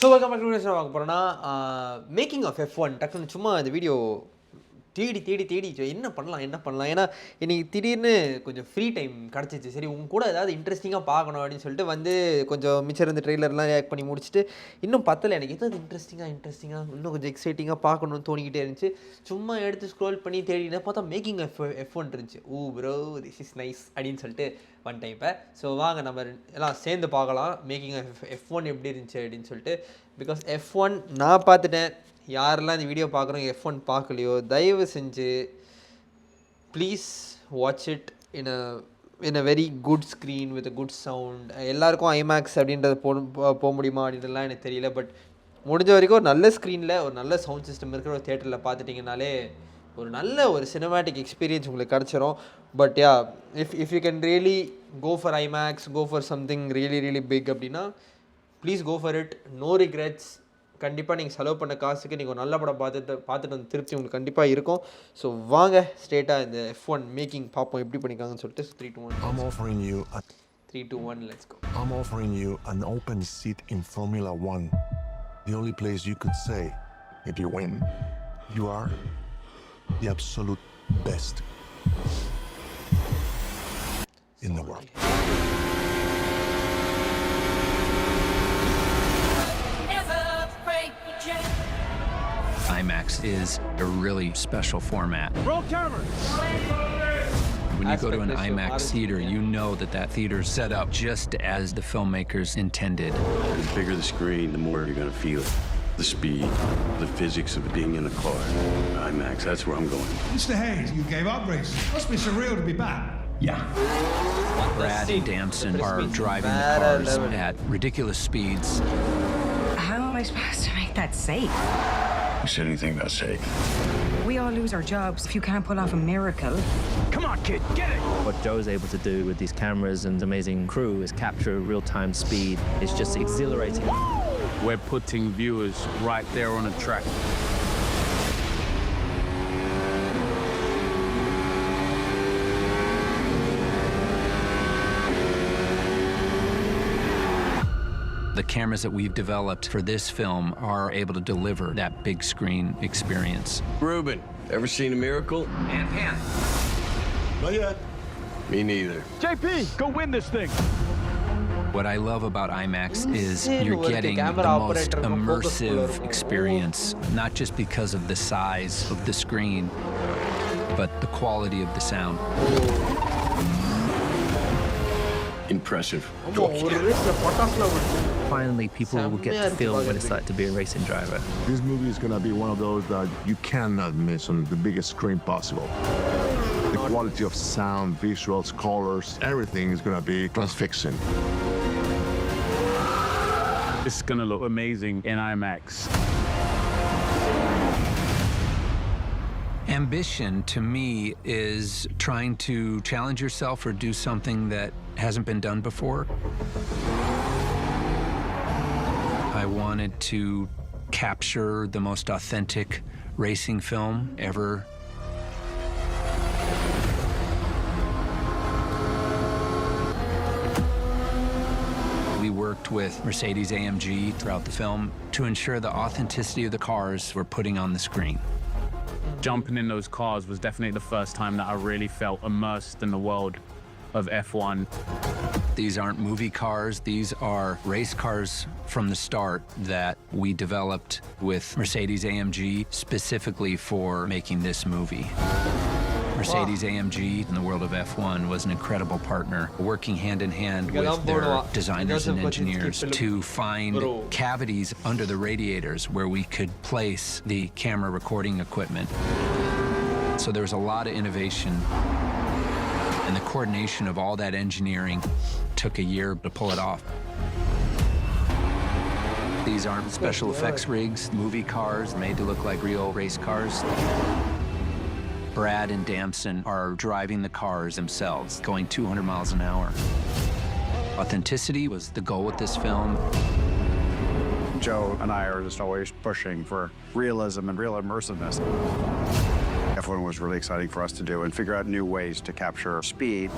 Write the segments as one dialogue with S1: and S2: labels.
S1: welcome back to the channel. Making of F1 டக்குன்னு சும்மா இந்த வீடியோ தேடி என்ன பண்ணலாம் ஏன்னா இன்னைக்கு திடீர்னு கொஞ்சம் ஃப்ரீ டைம் கிடச்சிச்சு. சரி உங்க கூட ஏதாவது இன்ட்ரெஸ்டிங்காக பார்க்கணும் அப்படின்னு சொல்லிட்டு வந்து கொஞ்சம் மிச்சம் இருந்த ட்ரெய்லர்லாம் ஆக்ட் பண்ணி முடிச்சுட்டு இன்னும் பத்தலை எனக்கு எதாவது இன்ட்ரெஸ்டிங்காக இன்னும் கொஞ்சம் எக்ஸைட்டிங்காக பார்க்கணும்னு தோணிக்கிட்டே இருந்துச்சு. சும்மா எடுத்து ஸ்க்ரோல் பண்ணி தேடினா பார்த்தா மேக்கிங் F1 இருந்துச்சு. ஓ ப்ரோ திஸ் இஸ் நைஸ் அப்படின்னு சொல்லிட்டு ஒன் டைம் இப்போ ஸோ வாங்க நம்ம எல்லாம் சேர்ந்து பார்க்கலாம் மேக்கிங் F1 எப்படி இருந்துச்சு அப்படின்னு சொல்லிட்டு. பிகாஸ் F1 நான் பார்த்துட்டேன். யாரெல்லாம் இந்த வீடியோ பார்க்குறோம் F1 பார்க்கலையோ தயவு செஞ்சு please watch it in a very good screen with a good sound. எல்லாருக்கும் IMAX அப்படின்றது போக முடியுமா அப்படின்றதுலாம் எனக்கு தெரியல. பட் முடிஞ்ச வரைக்கும் ஒரு நல்ல ஸ்க்ரீனில் ஒரு நல்ல சவுண்ட் சிஸ்டம் இருக்கிற ஒரு தேட்டரில் பார்த்துட்டிங்கனாலே ஒரு சினிமேட்டிக் எக்ஸ்பீரியன்ஸ் உங்களுக்கு கிடச்சிரும். But ya if you can really go for IMAX, go for something really big அப்படின்னா please go for it. No regrets. கண்டிப்பாக நீங்கள் செலவு பண்ண காசுக்கு நீங்கள் ஒரு நல்ல படம் பார்த்துட்டு வந்து திருப்தி உங்களுக்கு கண்டிப்பாக இருக்கும். ஸோ வாங்க ஸ்ட்ரெயிட்டாக இந்த F1 மேக்கிங் பார்ப்போம் எப்படி பண்ணிக்காங்கன்னு சொல்லிட்டு. 3, 2, 1
S2: I'm offering you
S1: 3, 2, 1 let's go.
S2: I'm offering you an open seat in Formula 1. The only place you could say, if you win, you are the absolute best in the world.
S3: IMAX is a really special format.
S4: Roll cameras!
S3: When you go to an IMAX theater, you know that theater is set up just as the filmmakers intended.
S5: The bigger the screen, the more you're going to feel it. The speed, the physics of being in a car. IMAX, that's where I'm going.
S4: Mr. Hayes, you gave up racing. Must be surreal to be back.
S3: Yeah. Brad and Damson are driving the cars at ridiculous speeds.
S6: How am I supposed to make that safe?
S5: You said anything about safe?
S6: We all lose our jobs if you can't pull off a miracle.
S4: Come on, kid, get it!
S7: What Joe's able to do with these cameras and amazing crew is capture real-time speed. It's just exhilarating.
S8: We're putting viewers right there on a track.
S3: The cameras that we've developed for this film are able to deliver that big screen experience.
S5: Ruben, ever seen a miracle?
S3: And pan.
S5: Not yet. Me neither.
S4: JP, go win this thing!
S3: What I love about IMAX is you're getting the most immersive experience, not just because of the size of the screen, but the quality of the sound.
S5: Impressive.
S7: Finally, people will get to feel what it's like to be a racing driver.
S2: This movie is going to be one of those that you cannot miss on the biggest screen possible. The quality of sound, visuals, colors, everything is going to be transfixing.
S8: It's going to look amazing in IMAX.
S3: Ambition, to me, is trying to challenge yourself or do something that hasn't been done before. I wanted to capture the most authentic racing film ever. We worked with Mercedes-AMG throughout the film to ensure the authenticity of the cars we're putting on the screen.
S8: Jumping in those cars was definitely the first time that I really felt immersed in the world of F1.
S3: These aren't movie cars, these are race cars from the start that we developed with Mercedes-AMG specifically for making this movie. Mercedes-AMG in the world of F1 was an incredible partner, working hand in hand with their designers and engineers to find cavities under the radiators where we could place the camera recording equipment. So there was a lot of innovation, and the coordination of all that engineering took a year to pull it off. These aren't special effects rigs, movie cars made to look like real race cars. Brad and Damson are driving the cars themselves, going 200 miles an hour. Authenticity was the goal with this film.
S9: Joe and I are just always pushing for realism and real immersiveness. F1 was really exciting for us to do and figure out new ways to capture speed.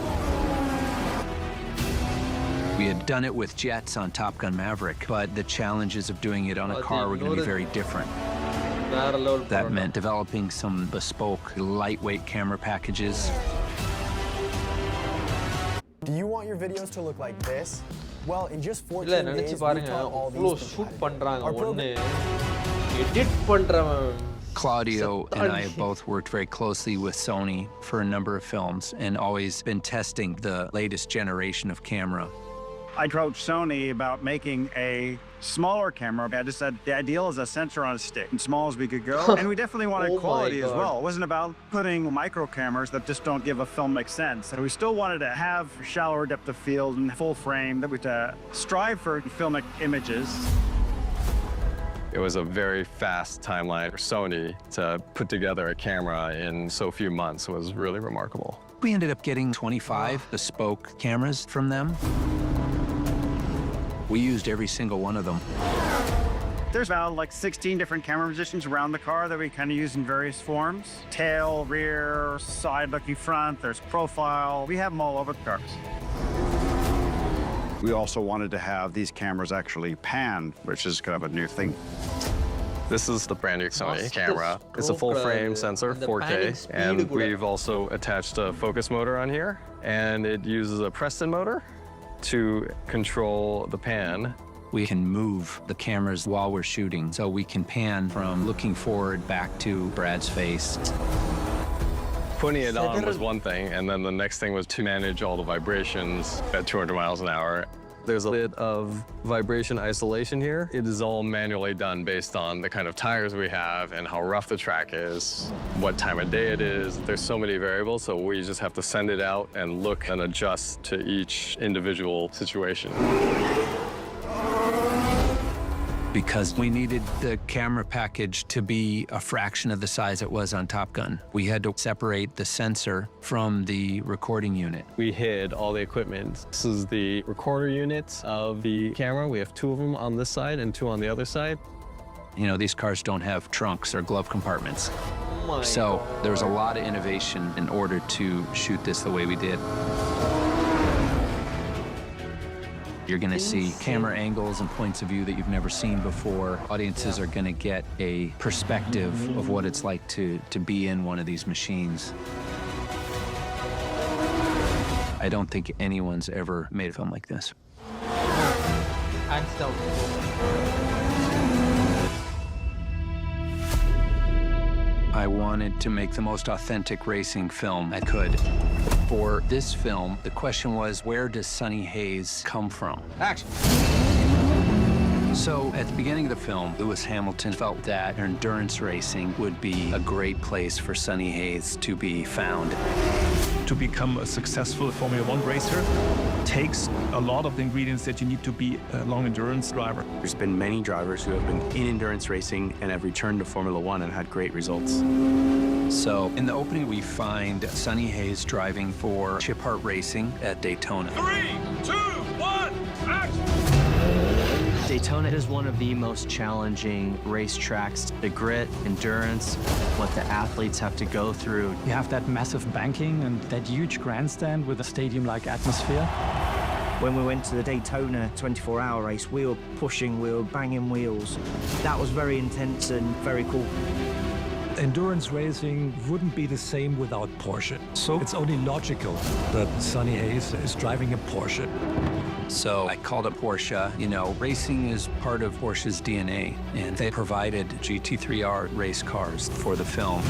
S3: We had done it with jets on Top Gun Maverick, but the challenges of doing it on a car were going to be very different. That meant developing some bespoke, lightweight camera packages.
S10: Do you want your videos to look like this? Well, in just 14
S1: இல்ல
S10: days,
S1: நினைச்சு
S10: we
S1: பாருங்க
S10: taught all
S1: அவ்வளோ
S10: these
S1: shoot
S10: things.
S1: பண்றாங்க
S10: Our
S1: ஒண்ணு
S10: program-
S1: edit பண்றவன்
S3: Claudio and I have both worked very closely with Sony for a number of films and always been testing the latest generation of camera.
S9: I approached Sony about making a smaller camera. I just said the ideal is a sensor on a stick, as small as we could go. And we definitely wanted
S1: Oh my
S9: quality as
S1: God.
S9: well. It wasn't about putting micro cameras that just don't give a filmic sense. And we still wanted to have shallower depth of field and full frame that we strive for filmic images.
S11: It was a very fast timeline for Sony to put together a camera in so few months. It was really remarkable.
S3: We ended up getting 25 bespoke cameras from them. We used every single one of them.
S9: There's about like 16 different camera positions around the car that we kind of use in various forms. Tail, rear, side looking front, there's profile. We have them all over the cars. We also wanted to have these cameras actually pan, which is kind of a new thing.
S11: This is the brand new Sony camera. It's a full frame sensor, 4K, and we've also attached a focus motor on here, and it uses a Preston motor to control the pan.
S3: We can move the cameras while we're shooting, so we can pan from looking forward back to Brad's face.
S11: Putting it on was one thing, and then the next thing was to manage all the vibrations at 200 miles an hour. There's a bit of vibration isolation here. It is all manually done based on the kind of tires we have and how rough the track is, what time of day it is. There's so many variables, so we just have to send it out and look and adjust to each individual situation.
S3: Because we needed the camera package to be a fraction of the size it was on Top Gun. We had to separate the sensor from the recording unit.
S11: We hid all the equipment. This is the recorder unit of the camera. We have 2 of them on this side and 2 on the other side.
S3: You know, these cars don't have trunks or glove compartments.
S1: my
S3: So
S1: God.
S3: there was a lot of innovation in order to shoot this the way we did. You're going to see camera angles and points of view that you've never seen before. Audiences are going to get a perspective of what it's like to be in one of these machines. I don't think anyone's ever made a film like this.
S1: Hands down.
S3: I wanted to make the most authentic racing film I could. For this film, the question was, where does Sonny Hayes come from?
S1: Action.
S3: So at the beginning of the film, Lewis Hamilton felt that endurance racing would be a great place for Sonny Hayes to be found.
S4: To become a successful Formula One racer takes a lot of the ingredients that you need to be a long endurance driver.
S12: There's been many drivers who have been in endurance racing and have returned to Formula One and had great results.
S3: So in the opening, we find Sonny Hayes driving for Chip Hart Racing at Daytona.
S4: 3, 2, 1, action!
S7: Daytona is one of the most challenging racetracks. The grit, endurance, what the athletes have to go through.
S13: You have that massive banking and that huge grandstand with a stadium-like atmosphere.
S10: When we went to the Daytona 24-hour race, we were pushing, we were banging wheels. That was very intense and very cool.
S13: Endurance racing wouldn't be the same without Porsche. So it's only logical that Sonny Hayes is driving a Porsche.
S3: So I called up Porsche. You know, racing is part of Porsche's DNA, and they provided GT3R race cars for the film.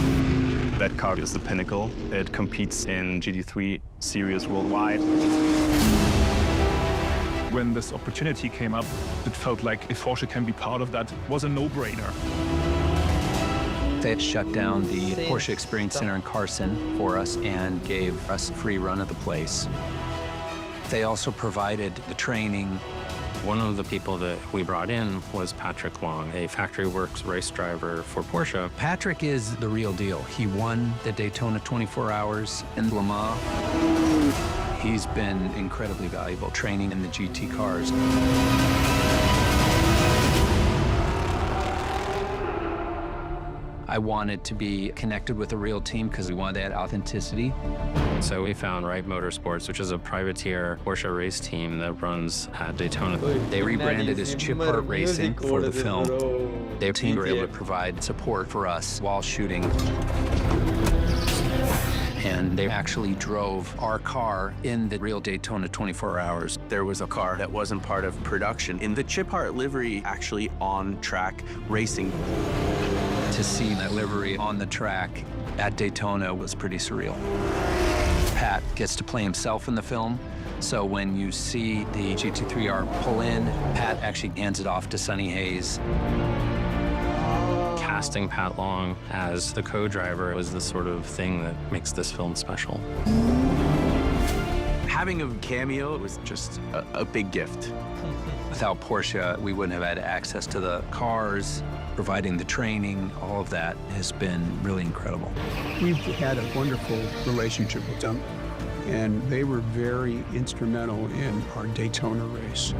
S14: That car is the pinnacle. It competes in GT3 series worldwide.
S4: When this opportunity came up, it felt like if Porsche can be part of that, it was a no-brainer.
S3: They had shut down the Porsche Experience Center in Carson for us and gave us a free run of the place. They also provided the training.
S12: One of the people that we brought in was Patrick Long, a factory works race driver for Porsche.
S3: Patrick is the real deal. He won the Daytona 24 Hours and Le Mans. He's been incredibly valuable training in the GT cars. I wanted to be connected with a real team because we wanted that authenticity.
S12: So we found Wright Motorsports, which is a privateer Porsche race team that runs at Daytona.
S3: They rebranded as Chip Art Racing for the film. Their team were able to provide support for us while shooting. And they actually drove our car in the real Daytona 24 hours.
S15: There was a car that wasn't part of production in the Chip Hart livery actually on track racing.
S3: To see that livery on the track at Daytona was pretty surreal. Pat gets to play himself in the film. So when you see the GT3R pull in, Pat actually hands it off to Sonny Hayes.
S12: Casting Pat Long as the co-driver was the sort of thing that makes this film special.
S15: Having a cameo was just a big gift.
S3: Without Porsche, we wouldn't have had access to the cars, providing the training. All of that has been really incredible.
S16: We've had a wonderful relationship with them, and they were very instrumental in our Daytona race.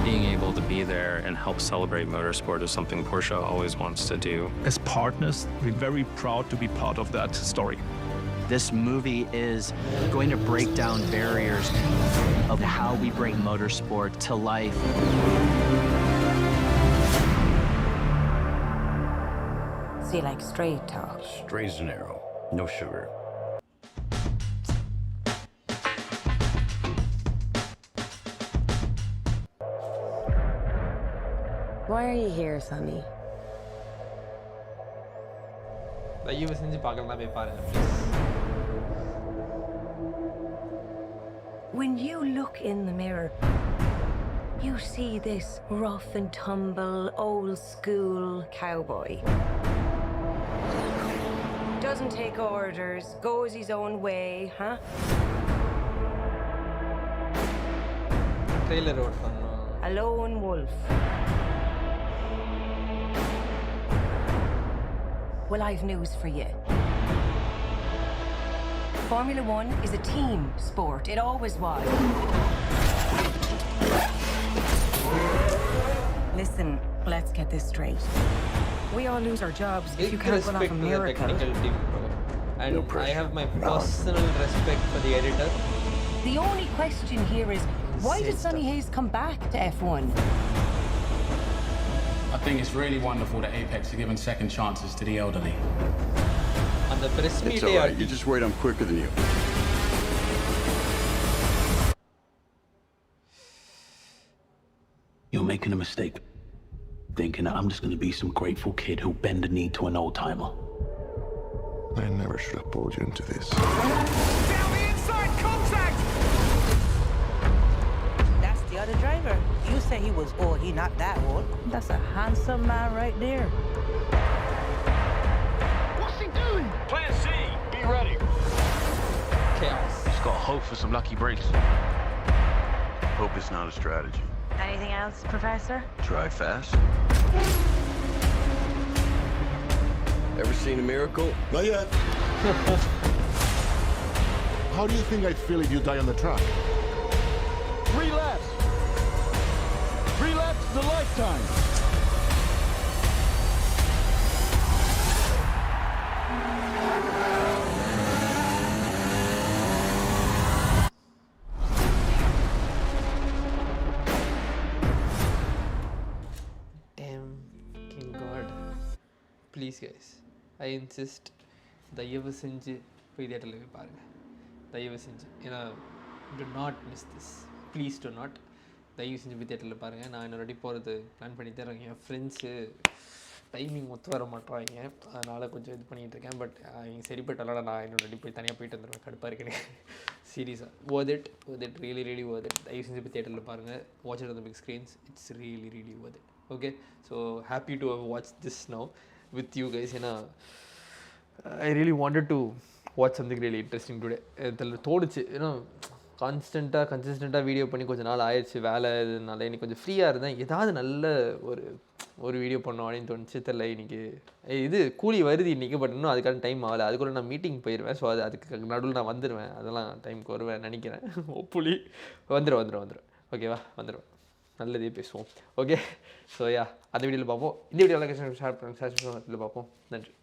S12: Being able to be there and help celebrate motorsport is something Porsche always wants to do.
S4: As partners, we're very proud to be part of that story.
S7: This movie is going to break down barriers of how we bring motorsport to life.
S6: So you like straight talk?
S5: Straight and narrow, no sugar.
S6: Why are you here, Sonny?
S1: தயவு செஞ்சு பார்க்கலாம் போய் பாருங்க.
S6: When you look in the mirror, you see this rough and tumble, old school cowboy. Doesn't take orders, goes his own way, huh?
S1: Trailer ஓட் பண்ணோம்.
S6: A lone wolf. Well, I've news for you. Formula One is a team sport. It always was. Listen, let's get this straight. We all lose our jobs if you can't pull off a miracle.
S1: Technical team, bro. And
S5: No pressure.
S1: I have my personal respect for the editor.
S6: The only question here is, why did Sonny Hayes come back to F1?
S17: I think it's really wonderful that Apex are giving second chances to the elderly.
S1: And the press meet,
S5: It's all right. You just wait. I'm quicker than you.
S17: You're making a mistake, thinking that I'm just going to be some grateful kid who'll bend the knee to an old timer.
S2: I never should have pulled you into this.
S18: Down the inside, contact!
S19: That's the other driver. You say he was old. He not that old. That's a handsome man right there.
S18: What's he doing? Plan C. Be ready.
S1: Chaos.
S5: Just gotta hope for some lucky breaks. Hope it's not a strategy.
S6: Anything else, Professor?
S5: Drive fast. Ever seen a miracle?
S2: Not yet. How do you think I'd feel if you die on the track?
S18: 3 laps. 3 laps is a lifetime.
S1: Damn, King God. Please, guys. I insist. தயவு செஞ்சு போய் தியேட்டரில் போய் பாருங்கள். தயவு செஞ்சு. ஏன்னா do not miss this. Please do not. தயவு செஞ்சு போய் தியேட்டரில் பாருங்கள். நான் இன்னொரு வாட்டி போகிறது பிளான் பண்ணி தரேன். என் ஃப்ரெண்ட்ஸு டைமிங் ஒத்து வர மாட்டாங்க, அதனால் கொஞ்சம் இது பண்ணிகிட்டு இருக்கேன். பட் அவங்க சரிப்பட்டால நான் இன்னொரு வாட்டி போய் தனியாக போயிட்டு வந்துடுவேன். கடுப்பாக இருக்கேன் சீரியஸாக. worth it really worth it. தயவு செஞ்சு போய் தியேட்டரில் பாருங்கள். watch it on the big screens. It's really worth it. Okay, so happy to have watched this now with you guys. ஏன்னா I really wanted to watch something really interesting today. இதில் தோணுச்சு, ஏன்னா கன்சிஸ்டண்ட்டாக வீடியோ பண்ணி கொஞ்சம் நாள் ஆயிடுச்சு வேலை இதனால. இன்றைக்கி கொஞ்சம் ஃப்ரீயாக இருந்தேன், ஏதாவது நல்ல ஒரு வீடியோ பண்ணோம் அப்படின்னு தோணுச்சு. தெரியல இன்றைக்கி இது கூலி வருது இன்றைக்கி, பட் இன்னும் அதுக்கான டைம் ஆகலை. அதுக்குள்ளே நான் மீட்டிங் போயிடுவேன். ஸோ அதுக்கு நடுவில் நான் வந்துடுவேன். அதெல்லாம் டைமுக்கு வருவேன் நினைக்கிறேன். ஹோப்ஃபுல்லி வந்துடுவேன். ஓகேவா, வந்துடுவேன். நல்லதே பேசுவோம். ஓகே, ஸோ யா, அந்த வீடியோவில் பார்ப்போம். இந்த வீடியோவில் ஷேர் பண்ணுங்கள், பார்ப்போம். நன்றி.